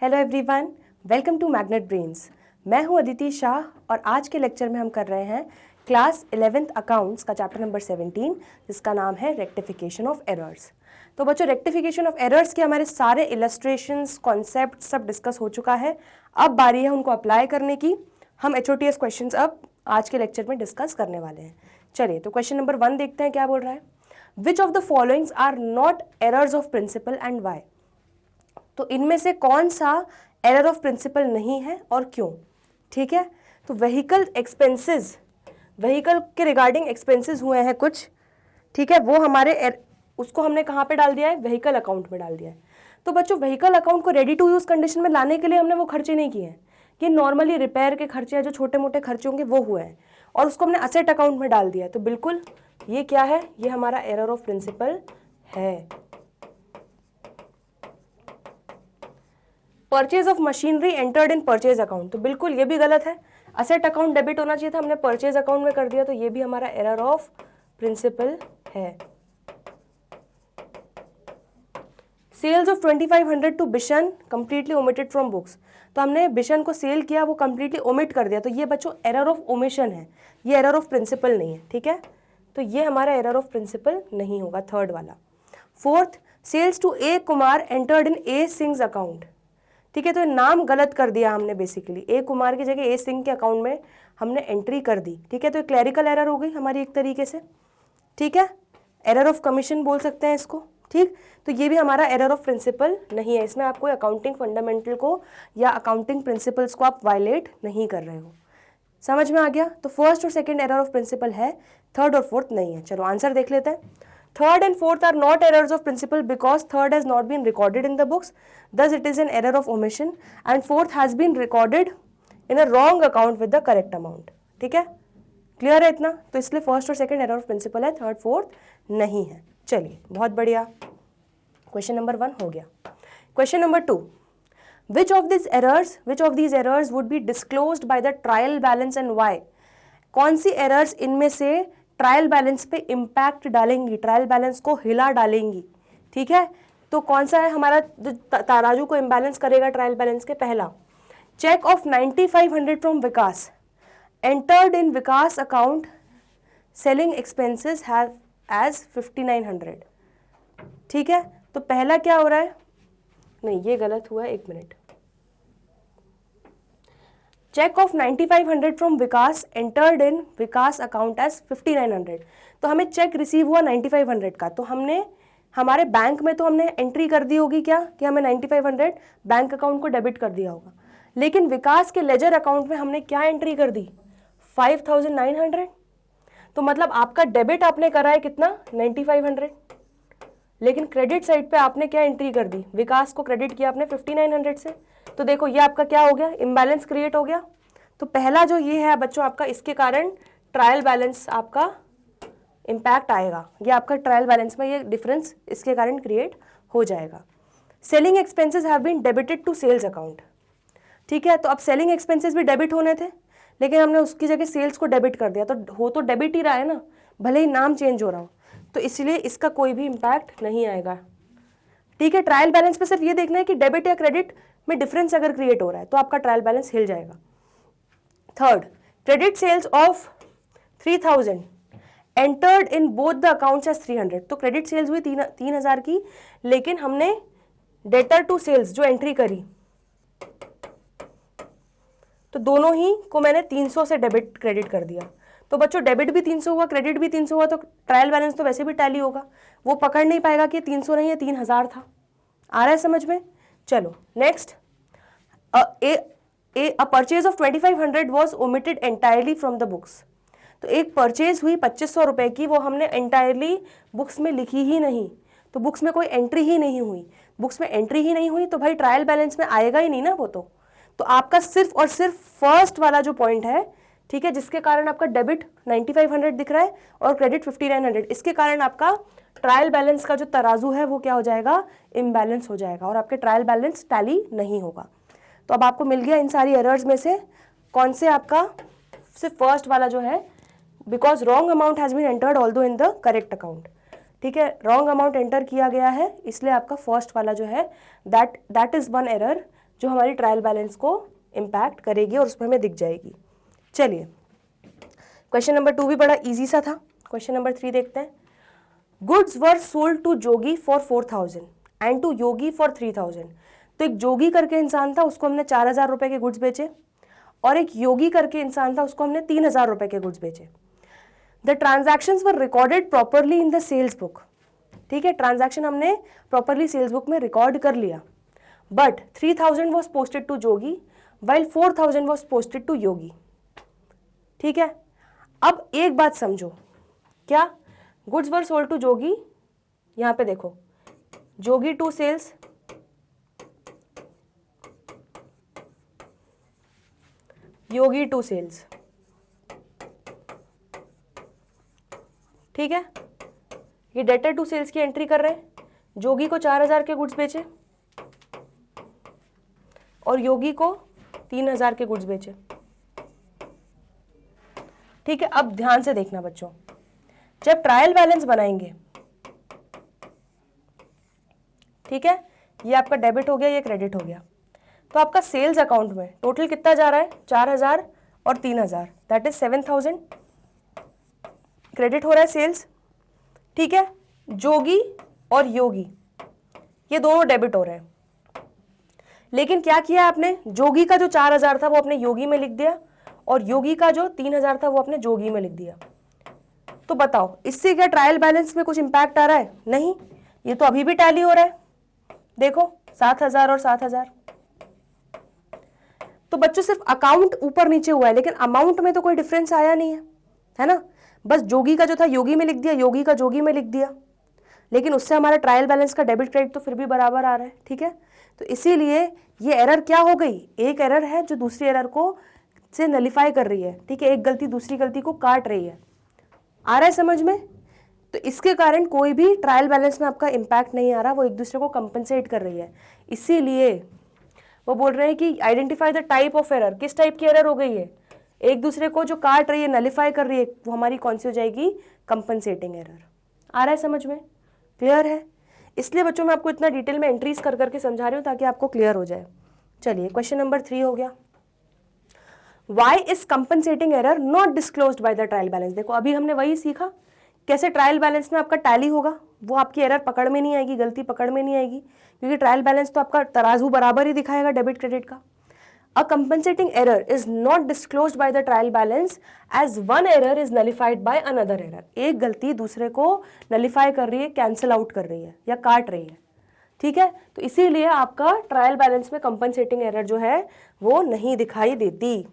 Hello everyone, welcome to Magnet Brains. मैं हूं अदिति शाह और आज के लेक्चर में हम कर रहे हैं क्लास 11th अकाउंट्स का चैप्टर नंबर 17 जिसका नाम है रेक्टिफिकेशन ऑफ एरर्स। तो बच्चों, रेक्टिफिकेशन ऑफ एरर्स के हमारे सारे इलस्ट्रेशंस, कॉन्सेप्ट सब डिस्कस हो चुका है। अब बारी है उनको अप्लाई करने की। हम HOTS क्वेश्चंस अब आज के लेक्चर में डिस्कस करने वाले हैं। चलिए, तो क्वेश्चन नंबर 1 देखते हैं क्या बोल रहा है। Which of the followings are not errors of principle and why? तो इनमें से कौन सा एरर ऑफ प्रिंसिपल नहीं है और क्यों? ठीक है, तो व्हीकल एक्सपेंसेस, व्हीकल के रिगार्डिंग एक्सपेंसेस हुए हैं कुछ, ठीक है, वो हमारे उसको हमने कहाँ पे डाल दिया है? व्हीकल अकाउंट में डाल दिया है। तो बच्चों, व्हीकल अकाउंट को रेडी टू यूज कंडीशन में लाने के लिए हमने वो खर्चे नहीं किए हैं। ये नॉर्मली रिपेयर के खर्चे हैं, जो छोटे मोटे खर्चे होंगे वो हुए हैं, और उसको हमने असेट अकाउंट में डाल दिया है। तो बिल्कुल ये क्या है? ये हमारा एरर ऑफ प्रिंसिपल है। Purchase of machinery entered in purchase account, तो बिल्कुल ये भी गलत है। असेट अकाउंट डेबिट होना चाहिए था, हमने परचेज अकाउंट में कर दिया, तो ये भी हमारा एरर ऑफ प्रिंसिपल है। Sales of 2500 to Bishan completely omitted from books, तो हमने बिशन को सेल किया, वो कंप्लीटली ओमिट कर दिया, तो ये बच्चों एरर ऑफ ओमिशन है, ये एरर ऑफ प्रिंसिपल नहीं है। ठीक है, तो ये हमारा एरर ऑफ प्रिंसिपल नहीं होगा, थर्ड वाला। Fourth, sales to A Kumar entered in A Singh account, ठीक है, तो नाम गलत कर दिया हमने। बेसिकली ए कुमार की जगह ए सिंह के अकाउंट में हमने एंट्री कर दी। ठीक है, तो क्लैरिकल एरर हो गई हमारी एक तरीके से। ठीक है, एरर ऑफ कमीशन बोल सकते हैं इसको। ठीक, तो ये भी हमारा एरर ऑफ प्रिंसिपल नहीं है। इसमें आप कोई अकाउंटिंग फंडामेंटल को या अकाउंटिंग प्रिंसिपल्स को आप वायलेट नहीं कर रहे हो। समझ में आ गया? तो फर्स्ट और सेकेंड एरर ऑफ प्रिंसिपल है, थर्ड और फोर्थ नहीं है। चलो आंसर देख लेते हैं। Third and fourth are not errors of principle because third has not been recorded in the books, thus it is an error of omission, and fourth has been recorded in a wrong account with the correct amount. ठीक है, clear है इतना? तो इसलिए first और second error of principle है, third fourth नहीं है। चलिए, बहुत बढ़िया, क्वेश्चन नंबर 1 हो गया। Question number 2, which of these errors would be disclosed by the trial balance and why? कौन सी एरर्स इनमें से ट्रायल बैलेंस पे इम्पैक्ट डालेंगी, ट्रायल बैलेंस को हिला डालेंगी? ठीक है, तो कौन सा है हमारा जो तराजू को इम्बैलेंस करेगा ट्रायल बैलेंस के? पहला, check of 9500 from Vikas entered in Vikas account, selling expenses have as 5900। ठीक है, तो पहला क्या हो रहा है? नहीं, ये गलत हुआ है, एक मिनट। Check of 9500 from Vikas entered in Vikas account as 5900, तो हमें चेक रिसीव हुआ 9500 का, तो हमने हमारे बैंक में तो हमने एंट्री कर दी होगी क्या कि हमें 9500 बैंक अकाउंट को डेबिट कर दिया होगा, लेकिन विकास के लेजर अकाउंट में हमने क्या एंट्री कर दी? 5900। तो मतलब आपका डेबिट आपने करा है कितना? 9500, लेकिन क्रेडिट साइड पे आपने क्या एंट्री कर दी? विकास को क्रेडिट किया आपने 5900 से। तो देखो ये आपका क्या हो गया? इम्बैलेंस क्रिएट हो गया। तो पहला जो ये है बच्चों आपका, इसके कारण ट्रायल बैलेंस आपका इम्पैक्ट आएगा, ये आपका ट्रायल बैलेंस में ये डिफरेंस इसके कारण क्रिएट हो जाएगा। Selling expenses have been debited to sales account. ठीक है, तो अब सेलिंग एक्सपेंसेस भी डेबिट होने थे, लेकिन हमने उसकी जगह सेल्स को डेबिट कर दिया, तो हो तो डेबिट ही रहा है ना, भले ही नाम चेंज हो रहा हो, तो इसलिए इसका कोई भी इम्पैक्ट नहीं आएगा। ठीक है, ट्रायल बैलेंस पे सिर्फ ये देखना है कि डेबिट या क्रेडिट में डिफरेंस अगर क्रिएट हो रहा है तो आपका ट्रायल बैलेंस हिल जाएगा। Third, credit sales of 3000 entered in both the accounts as 300, तो क्रेडिट सेल्स हुई 3000 की, लेकिन हमने डेटर टू सेल्स जो एंट्री करी, तो दोनों ही को मैंने 300 से डेबिट क्रेडिट कर दिया। तो बच्चों, डेबिट भी 300 हुआ, क्रेडिट भी 300 हुआ, तो ट्रायल बैलेंस तो वैसे भी टैली होगा, वो पकड़ नहीं पाएगा कि 300 नहीं है 3000 था। आ रहा है समझ में? चलो next, a purchase of 2500 was omitted entirely from the books, तो एक परचेज हुई 2500 रुपए की, वो हमने एंटायरली बुक्स में लिखी ही नहीं, तो बुक्स में कोई एंट्री ही नहीं हुई। बुक्स में एंट्री ही नहीं हुई तो भाई ट्रायल बैलेंस में आएगा ही नहीं ना वो। तो आपका सिर्फ और सिर्फ फर्स्ट वाला जो पॉइंट है, ठीक है, जिसके कारण आपका डेबिट 9500 दिख रहा है और क्रेडिट 5900, इसके कारण आपका ट्रायल बैलेंस का जो तराजू है वो क्या हो जाएगा? इम्बैलेंस हो जाएगा, और आपके ट्रायल बैलेंस टैली नहीं होगा। तो अब आपको मिल गया इन सारी एरर्स में से कौन से आपका सिर्फ फर्स्ट वाला जो है, because wrong amount has been entered although in the correct account. ठीक है, रॉन्ग अमाउंट एंटर किया गया है, इसलिए आपका फर्स्ट वाला जो है दैट इज वन एरर जो हमारी ट्रायल बैलेंस को इम्पैक्ट करेगी और उसमें हमें दिख जाएगी। चलिए क्वेश्चन नंबर 2 भी बड़ा इजी सा था। क्वेश्चन नंबर 3 देखते हैं। Goods were sold to Jogi for 4,000 and to Yogi for 3,000। तो एक जोगी करके इंसान था, उसको हमने 4,000 रुपए के गुड्स बेचे, और एक योगी करके इंसान था, उसको हमने 3,000 रुपए के गुड्स बेचे। The transactions were recorded properly in the sales book. ठीक है, ट्रांजैक्शन हमने प्रॉपरली सेल्स बुक में रिकॉर्ड कर लिया, but 3,000 was posted to Jogi while 4,000 was posted to Yogi. ठीक है, अब एक बात समझो, क्या goods were sold to Jogi, यहां पे देखो Jogi to sales, Yogi to sales. ठीक है, ये डेटर टू सेल्स की एंट्री कर रहे हैं। जोगी को 4,000 के गुड्स बेचे और योगी को 3,000 के गुड्स बेचे। ठीक है, अब ध्यान से देखना बच्चों, जब ट्रायल बैलेंस बनाएंगे, ठीक है, ये आपका डेबिट हो गया, ये क्रेडिट हो गया, तो आपका सेल्स अकाउंट में टोटल कितना जा रहा है, 4,000 और 3,000, दैट इज 7,000 क्रेडिट हो रहा है सेल्स। ठीक है, जोगी और योगी ये दोनों डेबिट हो रहे हैं, लेकिन क्या किया आपने, जोगी का जो 4,000 था वो अपने योगी में लिख दिया और योगी का जो 3,000 था वो अपने जोगी में लिख दिया। तो बताओ इससे क्या ट्रायल बैलेंस में कुछ इंपैक्ट आ रहा है? नहीं, ये तो अभी भी टैली हो रहा है। देखो 7,000 और 7,000। तो बच्चों सिर्फ अकाउंट ऊपर नीचे हुआ है, लेकिन अमाउंट में तो कोई डिफरेंस आया नहीं है ना। बस जोगी का जो था योगी में लिख दिया, योगी का जोगी में लिख दिया, लेकिन उससे हमारा ट्रायल बैलेंस का डेबिट क्रेडिट तो फिर भी बराबर आ रहा है। ठीक है, तो इसीलिए ये एरर क्या हो गई, एक एरर है जो दूसरी एरर को से नलिफाई कर रही है। ठीक है, एक गलती दूसरी गलती को काट रही है। आ रहा है समझ में? तो इसके कारण कोई भी ट्रायल बैलेंस में आपका इंपैक्ट नहीं आ रहा, वो एक दूसरे को कंपनसेट कर रही है। इसीलिए वो बोल रहे हैं कि identify the type of error, किस टाइप की एरर हो गई है, एक दूसरे को जो काट रही है, नलिफाई कर रही है, वो हमारी कौन सी हो जाएगी, कंपनसेटिंग एरर। आ रहा है समझ में? क्लियर है? इसलिए बच्चों मैं आपको इतना डिटेल में एंट्रीज कर करके समझा रही हूँ ताकि आपको क्लियर हो जाए। चलिए क्वेश्चन नंबर 3 हो गया। Why is compensating error not disclosed by the trial balance? देखो अभी हमने वही सीखा, कैसे ट्रायल बैलेंस में आपका टैली होगा, वो आपकी एरर पकड़ में नहीं आएगी, गलती पकड़ में नहीं आएगी, क्योंकि ट्रायल बैलेंस तो आपका तराजू बराबर ही दिखाएगा डेबिट क्रेडिट का। A compensating error is not disclosed by the trial balance as one error is nullified by another error. एक गलती दूसरे को नलिफाई कर रही है, कैंसिल आउट कर रही है या काट रही है। ठीक है, तो इसीलिए आपका ट्रायल बैलेंस में कंपनसेटिंग एरर जो है वो नहीं दिखाई देती।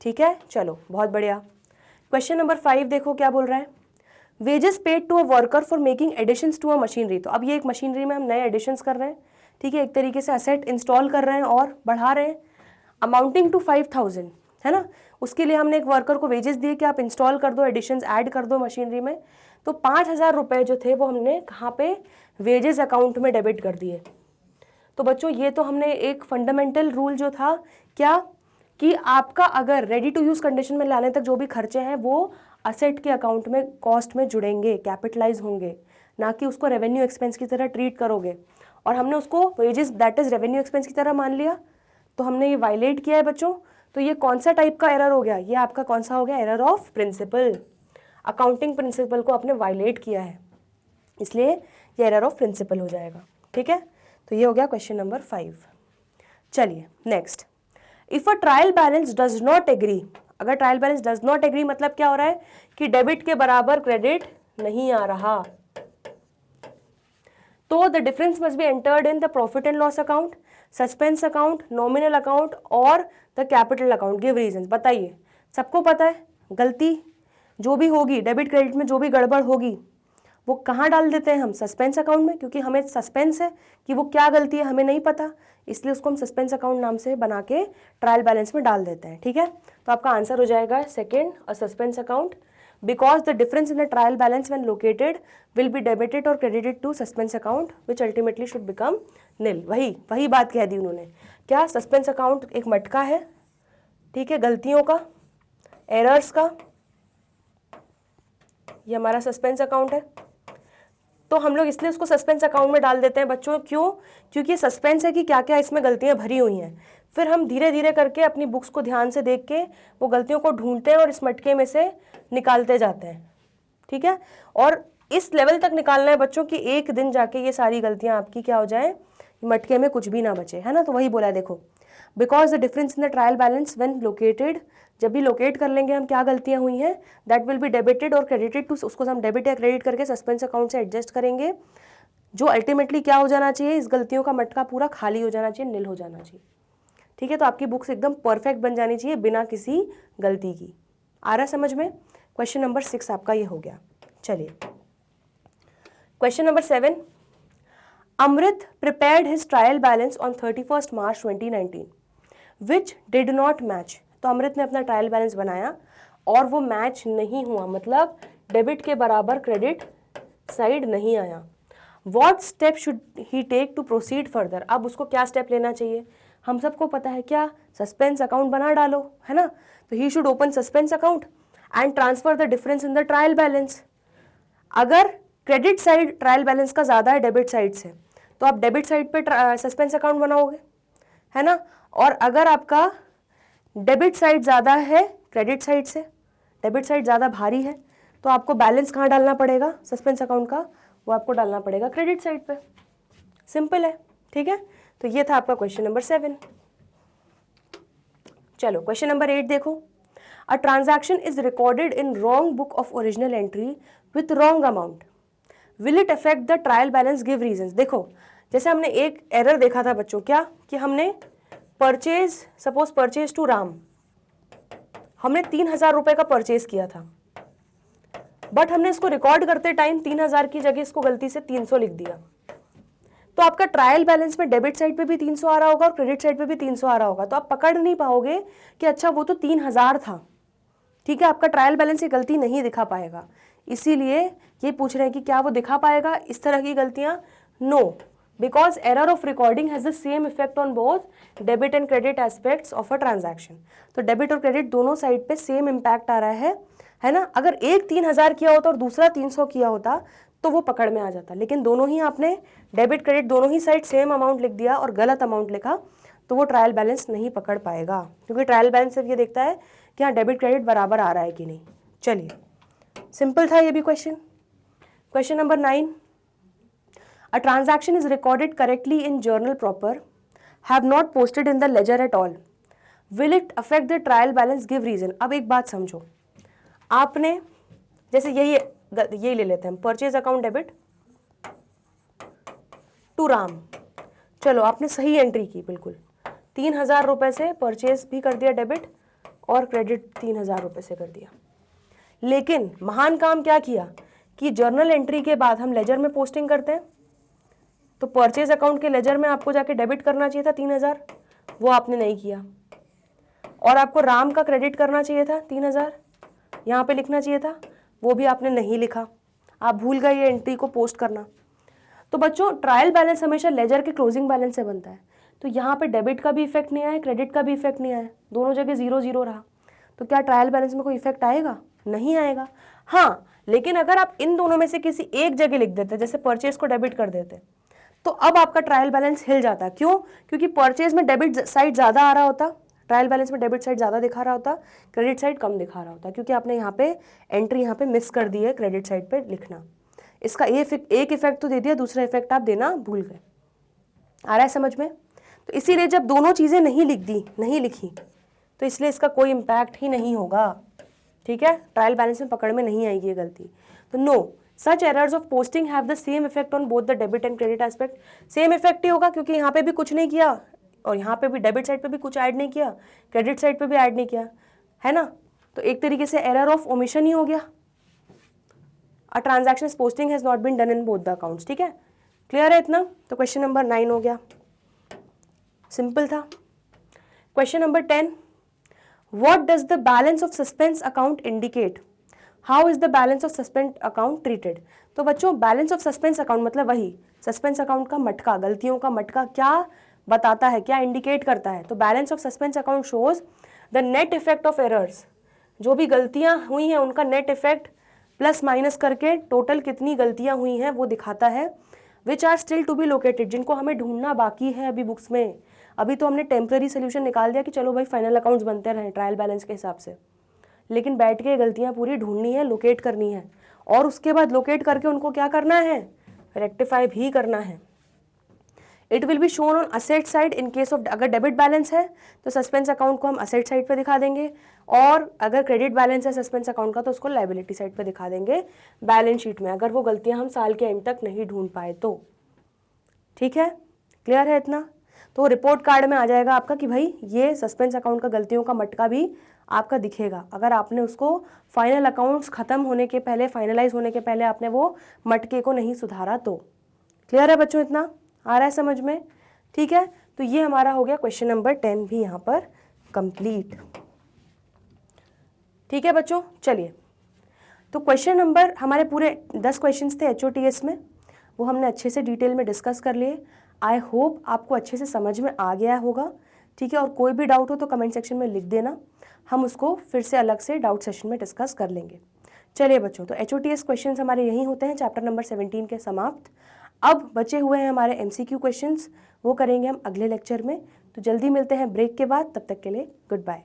ठीक है, चलो बहुत बढ़िया। क्वेश्चन नंबर 5 देखो क्या बोल रहा है। Wages paid to a worker for making additions to a machinery. तो अब ये एक मशीनरी में हम नए एडिशंस कर रहे हैं। ठीक है, एक तरीके से असेट इंस्टॉल कर रहे हैं और बढ़ा रहे हैं, अमाउंटिंग टू 5,000 है ना। उसके लिए हमने एक वर्कर को वेजेस दिए कि आप इंस्टॉल कर दो, एडिशंस ऐड कर दो मशीनरी में। तो 5,000 रुपये जो थे वो हमने कहाँ पे, वेजेस अकाउंट में डेबिट कर दिए। तो बच्चों ये तो हमने एक फंडामेंटल रूल जो था क्या, कि आपका अगर रेडी टू यूज़ कंडीशन में लाने तक जो भी खर्चे हैं वो असेट के अकाउंट में कॉस्ट में जुड़ेंगे, कैपिटलाइज होंगे, ना कि उसको रेवेन्यू एक्सपेंस की तरह ट्रीट करोगे। और हमने उसको wages that is revenue expense की तरह मान लिया, तो हमने ये वायलेट किया है बच्चों। तो ये कौन सा टाइप का एरर हो गया, ये आपका कौन सा हो गया, error of principle. Accounting principle को आपने वायलेट किया है, इसलिए ये एरर ऑफ प्रिंसिपल हो जाएगा। ठीक है, तो ये हो गया क्वेश्चन नंबर 5। चलिए next, if a trial balance does not agree. अगर trial balance does not agree मतलब क्या हो रहा है कि डेबिट के बराबर क्रेडिट नहीं आ रहा, तो the difference must be entered in the profit and loss account, suspense account, nominal account और the capital account. Give reasons. बताइए, सबको पता है गलती जो भी होगी डेबिट क्रेडिट में, जो भी गड़बड़ होगी वो कहाँ डाल देते हैं हम, सस्पेंस अकाउंट में, क्योंकि हमें सस्पेंस है कि वो क्या गलती है हमें नहीं पता, इसलिए उसको हम सस्पेंस अकाउंट नाम से बना के ट्रायल बैलेंस में डाल देते हैं। ठीक है, तो आपका आंसर हो जाएगा second, a suspense account, because the difference in the trial balance when located will be debited और credited to suspense account which ultimately should become nil. वही बात कह दी उन्होंने, क्या सस्पेंस अकाउंट एक मटका है, ठीक है, गलतियों का, एरर्स का, ये हमारा सस्पेंस अकाउंट है। तो हम लोग इसलिए उसको सस्पेंस अकाउंट में डाल देते हैं बच्चों। क्यों? क्योंकि सस्पेंस है कि क्या क्या इसमें गलतियां भरी हुई हैं। फिर हम धीरे धीरे करके अपनी बुक्स को ध्यान से देख के वो गलतियों को ढूंढते हैं और इस मटके में से निकालते जाते हैं, ठीक है। और इस लेवल तक निकालना है बच्चों कि एक दिन जाके ये सारी गलतियां आपकी क्या हो जाए, मटके में कुछ भी ना बचे, है ना। तो वही बोला है देखो, because the difference in the trial balance when located, जब भी लोकेट कर लेंगे हम क्या गलतियां हुई हैं, दैट विल बी डेबिटेड और क्रेडिटेड टू, उसको हम डेबिट या क्रेडिट करके सस्पेंस अकाउंट से एडजस्ट करेंगे, जो अल्टीमेटली क्या हो जाना चाहिए, इस गलतियों का मटका पूरा खाली हो जाना चाहिए, निल हो जाना चाहिए, ठीक है। तो आपकी बुक्स एकदम परफेक्ट बन जानी चाहिए बिना किसी गलती की। आ रहा समझ में? क्वेश्चन नंबर 6 आपका ये हो गया। चलिए question number 7, Amrit prepared his trial balance on 31st March 2019 which did not match। तो अमृत ने अपना ट्रायल बैलेंस बनाया और वो मैच नहीं हुआ, मतलब डेबिट के बराबर क्रेडिट साइड नहीं आया। What step should he take to proceed further? अब उसको क्या स्टेप लेना चाहिए? हम सबको पता है क्या, सस्पेंस अकाउंट बना डालो, है ना। तो he should open suspense account and transfer the difference in the trial balance. अगर क्रेडिट साइड ट्रायल बैलेंस का ज़्यादा है डेबिट साइड से, तो आप डेबिट साइड पे सस्पेंस अकाउंट बनाओगे, है ना। और अगर आपका डेबिट साइड ज़्यादा है क्रेडिट साइड से, डेबिट साइड ज़्यादा भारी है, तो आपको बैलेंस कहाँ डालना पड़ेगा सस्पेंस अकाउंट का, वो आपको डालना पड़ेगा क्रेडिट साइड पे। सिंपल है, ठीक है। तो ये था आपका क्वेश्चन नंबर 7। चलो क्वेश्चन नंबर 8 देखो, अ transaction is recorded in wrong book of original entry with wrong amount, will it affect the trial balance, give reasons. देखो जैसे हमने एक एरर देखा था बच्चों, क्या कि हमने purchase, suppose purchase to Ram, हमने 3000 रुपए का परचेज किया था, बट हमने इसको रिकॉर्ड करते टाइम 3000 की जगह इसको गलती से 300 लिख दिया। तो आपका ट्रायल बैलेंस में डेबिट साइड पे भी 300 आ रहा होगा और क्रेडिट साइड पे भी 300 आ रहा होगा, तो आप पकड़ नहीं पाओगे कि अच्छा वो तो 3000 था, ठीक है। आपका ट्रायल बैलेंस ये गलती नहीं दिखा पाएगा, इसीलिए ये पूछ रहे हैं कि क्या वो दिखा पाएगा इस तरह की गलतियां? No, because error of recording has the same effect on both debit and credit aspects of a transaction. तो डेबिट और क्रेडिट दोनों साइड पे सेम इम्पैक्ट आ रहा है ना। अगर एक 3000 किया होता और दूसरा 300 किया होता तो वो पकड़ में आ जाता, लेकिन दोनों ही आपने डेबिट क्रेडिट दोनों ही साइड सेम अमाउंट लिख दिया और गलत अमाउंट लिखा, तो वो ट्रायल बैलेंस नहीं पकड़ पाएगा, क्योंकि ट्रायल बैलेंस सिर्फ ये देखता है कि हाँ डेबिट क्रेडिट बराबर आ रहा है कि नहीं। चलिए सिंपल था ये भी question. Question number 9, a transaction is recorded correctly in journal proper, have not posted in the ledger at all, will it affect the trial balance, give reason. अब एक बात समझो, आपने जैसे यही ले लेते हैं, purchase account debit to Ram, चलो आपने सही एंट्री की, बिल्कुल 3000 रुपए से परचेज भी कर दिया डेबिट और क्रेडिट 3000 रुपए से कर दिया। लेकिन महान काम क्या किया कि जर्नल एंट्री के बाद हम लेजर में पोस्टिंग करते हैं, तो परचेज अकाउंट के लेजर में आपको जाके डेबिट करना चाहिए था 3000, वो आपने नहीं किया। और आपको राम का क्रेडिट करना चाहिए था 3000, यहाँ पे लिखना चाहिए था, वो भी आपने नहीं लिखा, आप भूल गए ये एंट्री को पोस्ट करना। तो बच्चों ट्रायल बैलेंस हमेशा लेजर के क्लोजिंग बैलेंस से बनता है, तो यहाँ पे डेबिट का भी इफेक्ट नहीं आया, क्रेडिट का भी इफेक्ट नहीं आया, दोनों जगह 0-0 रहा, तो क्या ट्रायल बैलेंस में कोई इफेक्ट आएगा? नहीं आएगा। हाँ, लेकिन अगर आप इन दोनों में से किसी एक जगह लिख देते, जैसे परचेज को डेबिट कर देते, तो अब आपका ट्रायल बैलेंस हिल जाता। क्यों? क्योंकि परचेज में डेबिट साइड ज़्यादा आ रहा होता, ट्रायल बैलेंस में डेबिट साइड ज़्यादा दिखा रहा होता, क्रेडिट साइड कम दिखा रहा होता, क्योंकि आपने यहाँ पे एंट्री यहाँ पे मिस कर दी है क्रेडिट साइड पे लिखना। इसका एक इफेक्ट तो दे दिया, दूसरा इफेक्ट आप देना भूल गए। आ रहा है समझ में? तो इसीलिए जब दोनों चीज़ें नहीं लिखी, तो इसलिए इसका कोई इम्पैक्ट ही नहीं होगा, ठीक है। ट्रायल बैलेंस में पकड़ में नहीं आएगी ये गलती। तो no, such errors of posting have the same effect on both the debit and credit aspect. Same effect ही होगा, क्योंकि यहाँ पे भी कुछ नहीं किया और यहाँ पे भी डेबिट साइड पे भी कुछ ऐड नहीं किया, क्रेडिट साइड पे भी ऐड नहीं किया, है ना। तो एक तरीके से एरर ऑफ ओमिशन ही हो गया। A transaction posting has not been done in both the accounts, ठीक है। क्लियर है इतना? तो क्वेश्चन नंबर 9 हो गया, सिंपल था। Question number 10, what does the balance of suspense account indicate, how is the balance of suspense account treated. तो बच्चों बैलेंस ऑफ सस्पेंस अकाउंट मतलब वही सस्पेंस अकाउंट का मटका, गलतियों का मटका क्या बताता है, क्या इंडिकेट करता है। तो balance of suspense account shows the net effect of errors, जो भी गलतियां हुई हैं उनका नेट इफेक्ट प्लस माइनस करके टोटल कितनी गलतियां हुई हैं वो दिखाता है। Which are still to be located, जिनको हमें ढूंढना बाकी है अभी बुक्स में। अभी तो हमने टेम्पररी सोल्यूशन निकाल दिया कि चलो भाई फाइनल अकाउंट्स बनते रहें ट्रायल बैलेंस के हिसाब से, लेकिन बैठ के गलतियां पूरी ढूंढनी है, लोकेट करनी है, और उसके बाद लोकेट करके उनको क्या करना है, रेक्टिफाई भी करना है। It will be shown on asset side in case of, अगर डेबिट बैलेंस है तो सस्पेंस अकाउंट को हम असेट साइड पे दिखा देंगे, और अगर क्रेडिट बैलेंस है सस्पेंस अकाउंट का तो उसको लायबिलिटी साइड पे दिखा देंगे बैलेंस शीट में, अगर वो गलतियां हम साल के एंड तक नहीं ढूंढ पाए तो। ठीक है, क्लियर है इतना? तो रिपोर्ट कार्ड में आ जाएगा आपका कि भाई ये सस्पेंस अकाउंट का गलतियों का मटका भी आपका दिखेगा, अगर आपने उसको फाइनल अकाउंट्स खत्म होने के पहले, फाइनलाइज होने के पहले आपने वो मटके को नहीं सुधारा तो। क्लियर है बच्चों, इतना आ रहा है समझ में? ठीक है, तो ये हमारा हो गया क्वेश्चन नंबर 10 भी यहाँ पर कंप्लीट। ठीक है बच्चों, चलिए, तो क्वेश्चन नंबर हमारे पूरे 10 क्वेश्चंस थे HOTS में, वो हमने अच्छे से डिटेल में डिस्कस कर लिए। आई होप आपको अच्छे से समझ में आ गया होगा। ठीक है, और कोई भी डाउट हो तो कमेंट सेक्शन में लिख देना, हम उसको फिर से अलग से डाउट सेशन में डिस्कस कर लेंगे। चलिए बच्चों, तो HOTS क्वेश्चंस हमारे यही होते हैं चैप्टर नंबर 17 के समाप्त। अब बचे हुए हैं हमारे MCQ क्वेश्चंस, वो करेंगे हम अगले लेक्चर में। तो जल्दी मिलते हैं ब्रेक के बाद, तब तक के लिए गुड बाय।